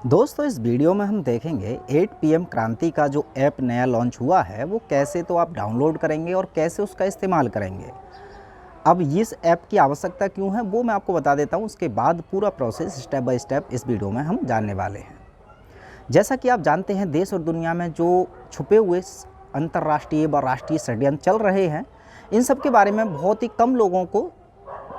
दोस्तों इस वीडियो में हम देखेंगे 8 PM क्रांति का जो ऐप नया लॉन्च हुआ है वो कैसे तो आप डाउनलोड करेंगे और कैसे उसका इस्तेमाल करेंगे। अब इस ऐप की आवश्यकता क्यों है वो मैं आपको बता देता हूँ, उसके बाद पूरा प्रोसेस स्टेप बाय स्टेप इस वीडियो में हम जानने वाले हैं। जैसा कि आप जानते हैं, देश और दुनिया में जो छुपे हुए अंतर्राष्ट्रीय व राष्ट्रीय षड्यंत्र चल रहे हैं, इन सब के बारे में बहुत ही कम लोगों को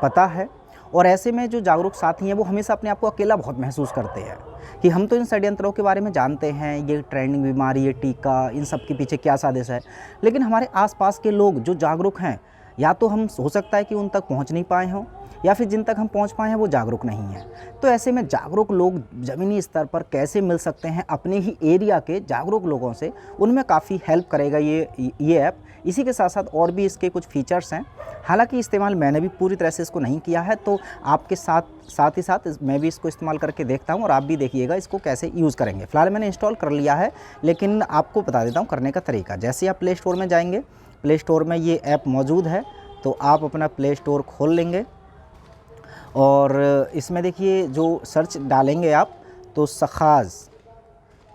पता है। और ऐसे में जो जागरूक साथी हैं वो हमेशा अपने आप को अकेला बहुत महसूस करते हैं कि हम तो इन षड्यंत्रों के बारे में जानते हैं, ये ट्रेंडिंग बीमारी, ये टीका, इन सब के पीछे क्या साजिश है, लेकिन हमारे आसपास के लोग जो जागरूक हैं, या तो हम हो सकता है कि उन तक पहुंच नहीं पाए हों, या फिर जिन तक हम पहुंच पाए हैं वो जागरूक नहीं हैं। तो ऐसे में जागरूक लोग ज़मीनी स्तर पर कैसे मिल सकते हैं अपने ही एरिया के जागरूक लोगों से, उनमें काफ़ी हेल्प करेगा ये ऐप। इसी के साथ साथ और भी इसके कुछ फीचर्स हैं। हालांकि इस्तेमाल मैंने भी पूरी तरह से इसको नहीं किया है, तो आपके साथ ही साथ मैं भी इसको इस्तेमाल करके देखता हूं और आप भी देखिएगा इसको कैसे यूज़ करेंगे। फ़िलहाल मैंने इंस्टॉल कर लिया है, लेकिन आपको बता देता हूं करने का तरीका। जैसे आप प्ले स्टोर में जाएंगे, प्ले स्टोर में ये ऐप मौजूद है, तो आप अपना प्ले स्टोर खोल लेंगे और इसमें देखिए जो सर्च डालेंगे आप, तो सखाज़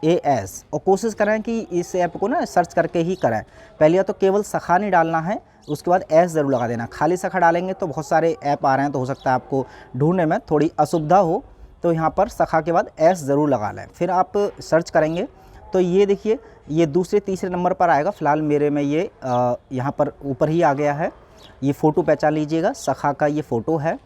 AS, और कोशिश करें कि इस ऐप को ना सर्च करके ही करें। पहले तो केवल सखा नहीं डालना है, उसके बाद S ज़रूर लगा देना। खाली सखा डालेंगे तो बहुत सारे ऐप आ रहे हैं, तो हो सकता है आपको ढूंढने में थोड़ी असुविधा हो, तो यहाँ पर सखा के बाद S ज़रूर लगा लें। फिर आप सर्च करेंगे तो ये देखिए, ये दूसरे तीसरे नंबर पर आएगा। फ़िलहाल मेरे में ये यहाँ पर ऊपर ही आ गया है। ये फ़ोटो पहचान लीजिएगा, सखा का ये फ़ोटो है।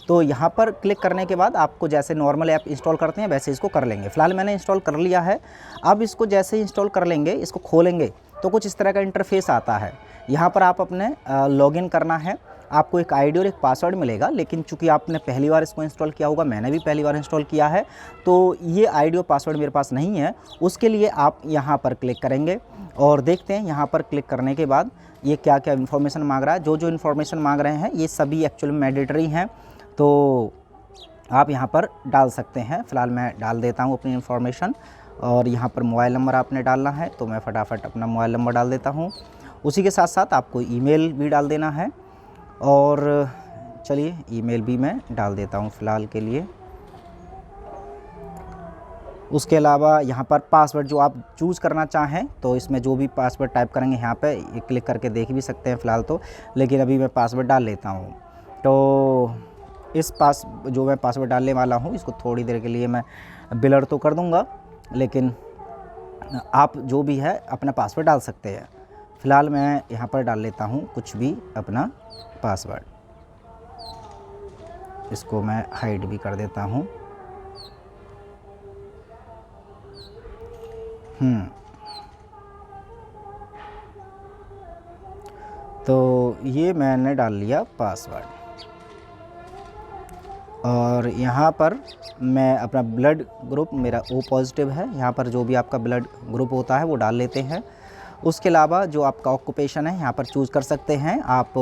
तो यहाँ पर क्लिक करने के बाद आपको जैसे नॉर्मल ऐप इंस्टॉल करते हैं वैसे इसको कर लेंगे। फ़िलहाल मैंने इंस्टॉल कर लिया है। अब इसको जैसे ही इंस्टॉल कर लेंगे, इसको खोलेंगे तो कुछ इस तरह का इंटरफेस आता है। यहाँ पर आप अपने लॉगिन करना है, आपको एक आईडी और एक पासवर्ड मिलेगा। लेकिन चूंकि आपने पहली बार इसको इंस्टॉल किया होगा, मैंने भी पहली बार इंस्टॉल किया है, तो ये आईडी और पासवर्ड मेरे पास नहीं है। उसके लिए आप यहाँ पर क्लिक करेंगे और देखते हैं यहाँ पर क्लिक करने के बाद ये क्या क्या इन्फॉर्मेशन मांग रहा है। जो इन्फॉर्मेशन मांग रहे हैं ये सभी एक्चुअल में मैंडेटरी हैं, तो आप यहाँ पर डाल सकते हैं। फ़िलहाल मैं डाल देता हूँ अपनी इन्फॉर्मेशन, और यहाँ पर मोबाइल नंबर आपने डालना है, तो मैं फटाफट अपना मोबाइल नंबर डाल देता हूँ। उसी के साथ साथ आपको ईमेल भी डाल देना है, और चलिए ईमेल भी मैं डाल देता हूँ फ़िलहाल के लिए। उसके अलावा यहाँ पर पासवर्ड जो आप चूज़ करना चाहें, तो इसमें जो भी पासवर्ड टाइप करेंगे यहाँ पे क्लिक करके देख भी सकते हैं फ़िलहाल तो, लेकिन अभी मैं पासवर्ड डाल लेता हूँ। तो इस जो मैं पासवर्ड डालने वाला हूँ, इसको थोड़ी देर के लिए मैं ब्लर तो कर दूँगा, लेकिन आप जो भी है अपना पासवर्ड डाल सकते हैं। फ़िलहाल मैं यहाँ पर डाल लेता हूँ कुछ भी अपना पासवर्ड। इसको मैं हाइड भी कर देता हूँ। तो ये मैंने डाल लिया पासवर्ड, और यहाँ पर मैं अपना ब्लड ग्रुप, मेरा O पॉजिटिव है। यहाँ पर जो भी आपका ब्लड ग्रुप होता है वो डाल लेते हैं। उसके अलावा जो आपका ऑक्यूपेशन है यहाँ पर चूज़ कर सकते हैं, आप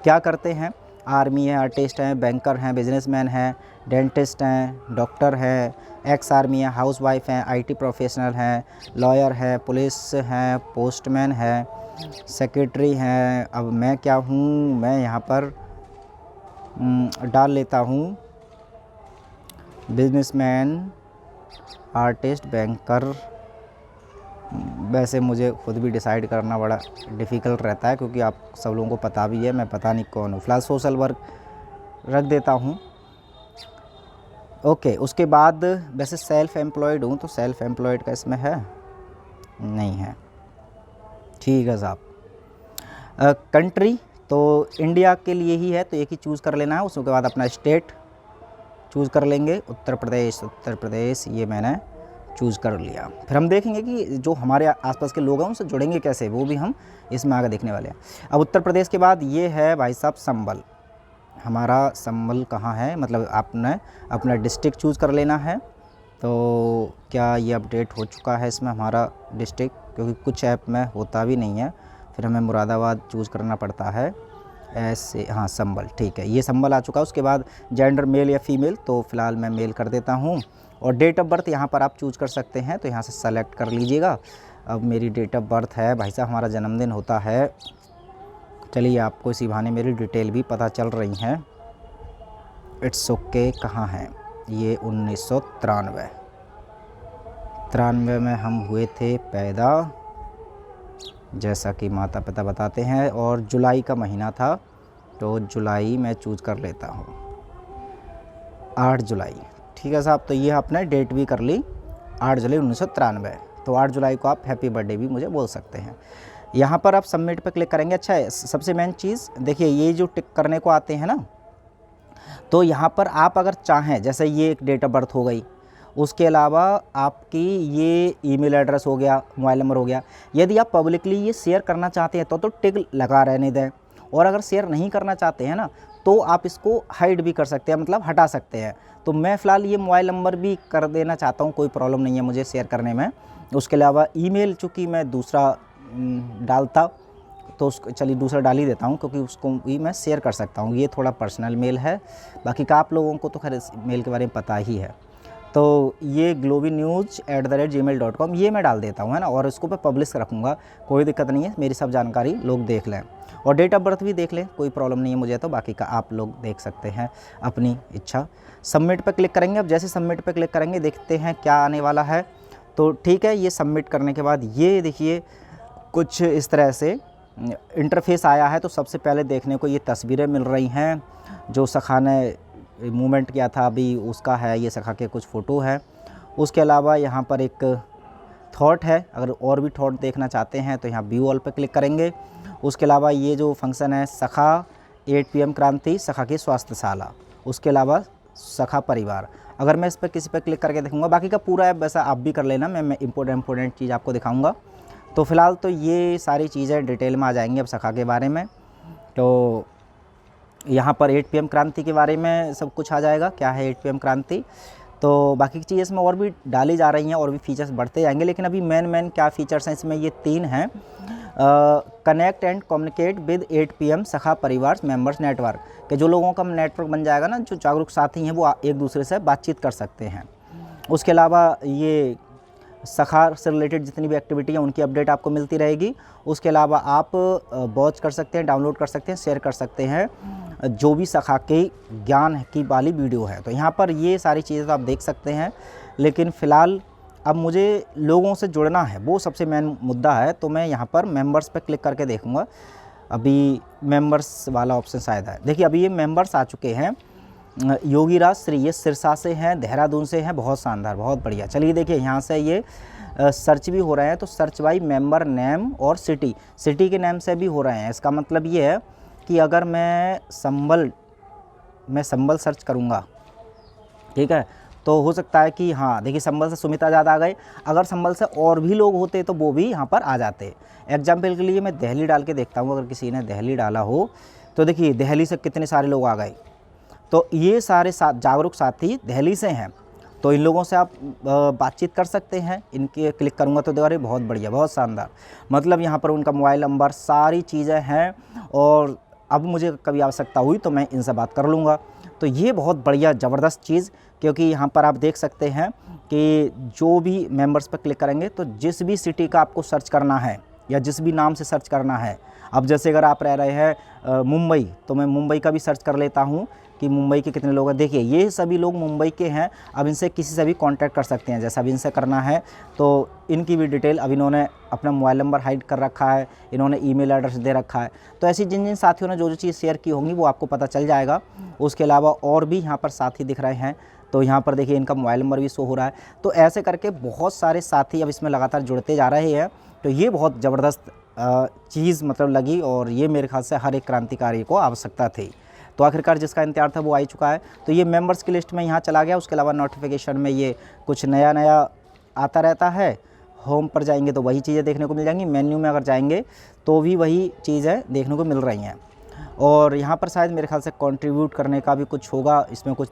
क्या करते हैं। आर्मी है, आर्टिस्ट हैं, बैंकर हैं, बिजनेसमैन हैं, डेंटिस्ट हैं, डॉक्टर हैं, एक्स आर्मी है, हाउसवाइफ हैं, IT प्रोफेशनल हैं, लॉयर है, पुलिस हैं, पोस्टमैन है, सेक्रेटरी हैं। अब मैं क्या हूँ, मैं यहाँ पर डाल लेता हूँ बिजनेसमैन, आर्टिस्ट, बैंकर। वैसे मुझे खुद भी डिसाइड करना बड़ा डिफ़िकल्ट रहता है, क्योंकि आप सब लोगों को पता भी है मैं पता नहीं कौन हूँ। फ़िलहाल सोशल वर्क रख देता हूँ। ओके, उसके बाद वैसे सेल्फ़ एम्प्लॉयड हूँ, तो सेल्फ़ एम्प्लॉयड का इसमें है नहीं है, ठीक है साहब। कंट्री तो इंडिया के लिए ही है, तो एक ही चूज़ कर लेना है। उसके बाद अपना स्टेट चूज़ कर लेंगे, उत्तर प्रदेश ये मैंने चूज़ कर लिया। फिर हम देखेंगे कि जो हमारे आसपास के लोग हैं उनसे जुड़ेंगे कैसे, वो भी हम इसमें आगे देखने वाले हैं। अब उत्तर प्रदेश के बाद ये है भाई साहब संबल। हमारा संबल कहाँ है, मतलब आपने अपना डिस्ट्रिक्ट चूज़ कर लेना है। तो क्या ये अपडेट हो चुका है इसमें हमारा डिस्ट्रिक्ट, क्योंकि कुछ ऐप में होता भी नहीं है, फिर हमें मुरादाबाद चूज़ करना पड़ता है ऐसे। हाँ, संबल, ठीक है, ये संबल आ चुका है। उसके बाद जेंडर मेल या फीमेल, तो फ़िलहाल मैं मेल कर देता हूँ। और डेट ऑफ बर्थ यहाँ पर आप चूज़ कर सकते हैं, तो यहाँ से सेलेक्ट कर लीजिएगा। अब मेरी डेट ऑफ बर्थ है, भाई साहब हमारा जन्मदिन होता है, चलिए आपको इसी बहाने मेरी डिटेल भी पता चल रही हैं। इट्स ओके, कहाँ है ये, 1993। 93 में हम हुए थे पैदा, जैसा कि माता पिता बताते हैं, और जुलाई का महीना था, तो जुलाई मैं चूज़ कर लेता हूँ, 8 जुलाई। ठीक है साहब, तो ये आपने डेट भी कर ली, 8 जुलाई 1993। तो 8 जुलाई को आप हैप्पी बर्थडे भी मुझे बोल सकते हैं। यहाँ पर आप सबमिट पर क्लिक करेंगे। अच्छा है, सबसे मेन चीज़ देखिए, ये जो टिक करने को आते हैं ना, तो यहाँ पर आप अगर चाहें, जैसे ये एक डेट ऑफ बर्थ हो गई, उसके अलावा आपकी ये ईमेल एड्रेस हो गया, मोबाइल नंबर हो गया। यदि आप पब्लिकली ये शेयर करना चाहते हैं तो टिक लगा रहने दें, और अगर शेयर नहीं करना चाहते हैं ना, तो आप इसको हाइड भी कर सकते हैं, मतलब हटा सकते हैं। तो मैं फ़िलहाल ये मोबाइल नंबर भी कर देना चाहता हूँ, कोई प्रॉब्लम नहीं है मुझे शेयर करने में। उसके अलावा ईमेल चूँकि मैं दूसरा डालता, तो उसको चलिए दूसरा डाल ही देता हूँ, क्योंकि उसको भी मैं शेयर कर सकता हूँ। ये थोड़ा पर्सनल मेल है, बाकी का आप लोगों को तो खैर इस मेल के बारे में पता ही है। तो ये globynews@gmail.com ये मैं डाल देता हूँ, है ना, और इसको मैं पब्लिश रखूँगा, कोई दिक्कत नहीं है, मेरी सब जानकारी लोग देख लें, और डेट ऑफ बर्थ भी देख लें, कोई प्रॉब्लम नहीं है मुझे, तो बाकी का आप लोग देख सकते हैं अपनी इच्छा। सबमिट पर क्लिक करेंगे। अब जैसे सबमिट पर क्लिक करेंगे, देखते हैं क्या आने वाला है। तो ठीक है, ये सबमिट करने के बाद ये देखिए कुछ इस तरह से इंटरफेस आया है। तो सबसे पहले देखने को ये तस्वीरें मिल रही हैं, जो सखा ने मूवमेंट किया था अभी उसका है, ये सखा के कुछ फ़ोटो है। उसके अलावा यहाँ पर एक थॉट है, अगर और भी थॉट देखना चाहते हैं तो यहाँ व्यू ऑल पे क्लिक करेंगे। उसके अलावा ये जो फंक्शन है सखा 8 PM क्रांति, सखा की स्वास्थ्यशाला, उसके अलावा सखा परिवार, अगर मैं इस पर किसी पर क्लिक करके देखूँगा, बाकी का पूरा ऐप वैसा आप भी कर लेना, मैं इम्पोर्टेंट चीज़ आपको दिखाऊँगा। तो फ़िलहाल तो ये सारी चीज़ें डिटेल में आ जाएंगी अब सखा के बारे में। तो यहाँ पर 8 PM क्रांति के बारे में सब कुछ आ जाएगा, क्या है 8 PM क्रांति। तो बाकी की चीज़ें इसमें और भी डाली जा रही हैं, और भी फीचर्स बढ़ते जाएंगे, लेकिन अभी मेन क्या फ़ीचर्स हैं इसमें, ये 3 हैं। Connect and communicate with 8 PM सखा परिवार मेंबर्स नेटवर्क, के जो लोगों का नेटवर्क बन जाएगा ना, जो जागरूक साथी हैं वो एक दूसरे से बातचीत कर सकते हैं। उसके अलावा ये सखा से रिलेटेड जितनी भी एक्टिविटी है उनकी अपडेट आपको मिलती रहेगी। उसके अलावा आप वॉच कर सकते हैं, डाउनलोड कर सकते हैं, शेयर कर सकते हैं जो भी सखा के ज्ञान की वाली वीडियो है। तो यहाँ पर ये सारी चीज़ें तो आप देख सकते हैं, लेकिन फ़िलहाल अब मुझे लोगों से जुड़ना है, वो सबसे मेन मुद्दा है। तो मैं यहाँ पर मेंबर्स पर क्लिक करके देखूँगा, अभी मेंबर्स वाला ऑप्शन शायद है। देखिए अभी ये मेंबर्स आ चुके हैं। योगीराज श्री, ये सिरसा से हैं, देहरादून से हैं, बहुत शानदार, बहुत बढ़िया। चलिए देखिए यहाँ से ये सर्च भी हो रहे हैं, तो सर्च बाई मेंबर नेम और सिटी के नेम से भी हो रहे हैं। इसका मतलब ये है कि अगर मैं संबल सर्च करूँगा, ठीक है, तो हो सकता है कि हाँ देखिए संबल से सुमिता ज़्यादा आ गए, अगर संबल से और भी लोग होते तो वो भी यहाँ पर आ जाते। एग्जाम्पल के लिए मैं दिल्ली डाल के देखता हूँ, अगर किसी ने दिल्ली डाला हो तो देखिए दिल्ली से कितने सारे लोग आ गए। तो ये सारे जागरूक साथी दिल्ली से हैं, तो इन लोगों से आप बातचीत कर सकते हैं। इनके क्लिक करूँगा तो देखो, अरे बहुत बढ़िया, बहुत शानदार, मतलब यहाँ पर उनका मोबाइल नंबर, सारी चीज़ें हैं, और अब मुझे कभी आवश्यकता हुई तो मैं इनसे बात कर लूँगा। तो ये बहुत बढ़िया ज़बरदस्त चीज़, क्योंकि यहाँ पर आप देख सकते हैं कि जो भी मेंबर्स पर क्लिक करेंगे तो जिस भी सिटी का आपको सर्च करना है या जिस भी नाम से सर्च करना है, अब जैसे अगर आप रह रहे हैं मुंबई, तो मैं मुंबई का भी सर्च कर लेता हूँ कि मुंबई के कितने लोग हैं। देखिए ये सभी लोग मुंबई के हैं, अब इनसे किसी से भी कांटेक्ट कर सकते हैं, जैसा अब इनसे करना है। तो इनकी भी डिटेल, अब इन्होंने अपना मोबाइल नंबर हाइड कर रखा है, इन्होंने ईमेल एड्रेस दे रखा है, तो ऐसी जिन जिन साथियों ने जो चीज़ शेयर की होंगी वो आपको पता चल जाएगा। उसके अलावा और भी यहाँ पर साथी दिख रहे हैं, तो यहाँ पर देखिए इनका मोबाइल नंबर भी शो हो रहा है। तो ऐसे करके बहुत सारे साथी अब इसमें लगातार जुड़ते जा रहे हैं। तो ये बहुत ज़बरदस्त चीज़ मतलब लगी, और ये मेरे ख्याल से हर एक क्रांतिकारी को आवश्यकता थी। तो आखिरकार जिसका इंतजार था वो आ ही चुका है। तो ये मेंबर्स की लिस्ट में यहाँ चला गया। उसके अलावा नोटिफिकेशन में ये कुछ नया आता रहता है। होम पर जाएंगे तो वही चीज़ें देखने को मिल जाएंगी, मेन्यू में अगर जाएंगे तो भी वही चीज़ें देखने को मिल रही हैं। और यहाँ पर शायद मेरे ख्याल से कंट्रीब्यूट करने का भी कुछ होगा, इसमें कुछ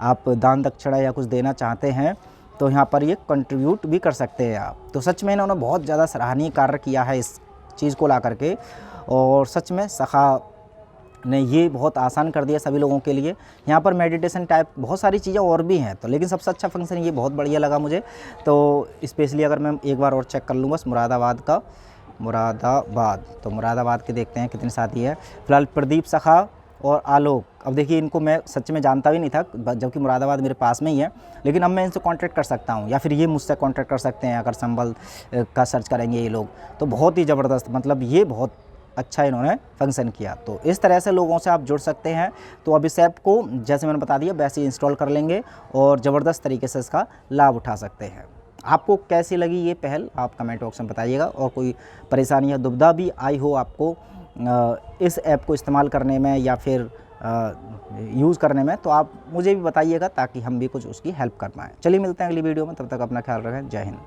आप दान दक्षिणा या कुछ देना चाहते हैं तो यहाँ पर ये कंट्रीब्यूट भी कर सकते हैं आप। तो सच में इन्होंने बहुत ज़्यादा सराहनीय कार्य किया है इस चीज़ को ला करके, और सच में सखा ने ये बहुत आसान कर दिया सभी लोगों के लिए। यहाँ पर मेडिटेशन टाइप बहुत सारी चीज़ें और भी हैं, तो लेकिन सबसे अच्छा फंक्शन ये बहुत बढ़िया लगा मुझे। तो स्पेशली अगर मैं एक बार और चेक कर लूँ बस मुरादाबाद, तो मुरादाबाद के देखते हैं कितने साथी हैं। फिलहाल प्रदीप सखा और आलोक। अब देखिए इनको मैं सच में जानता भी नहीं था, जबकि मुरादाबाद मेरे पास में ही है, लेकिन अब मैं इनसे कांटेक्ट कर सकता हूँ, या फिर ये मुझसे कांटेक्ट कर सकते हैं अगर संबल का सर्च करेंगे ये लोग। तो बहुत ही ज़बरदस्त, मतलब ये बहुत अच्छा इन्होंने फंक्शन किया। तो इस तरह से लोगों से आप जुड़ सकते हैं। तो अब इस ऐप को जैसे मैंने बता दिया वैसे ही इंस्टॉल कर लेंगे और ज़बरदस्त तरीके से इसका लाभ उठा सकते हैं। आपको कैसी लगी ये पहल आप कमेंट बॉक्स में बताइएगा, और कोई परेशानी या दुविधा भी आई हो आपको इस ऐप को इस्तेमाल करने में या फिर यूज़ करने में, तो आप मुझे भी बताइएगा ताकि हम भी कुछ उसकी हेल्प कर पाएँ। चलिए मिलते हैं अगली वीडियो में, तब तक अपना ख्याल रखें। जय हिंद।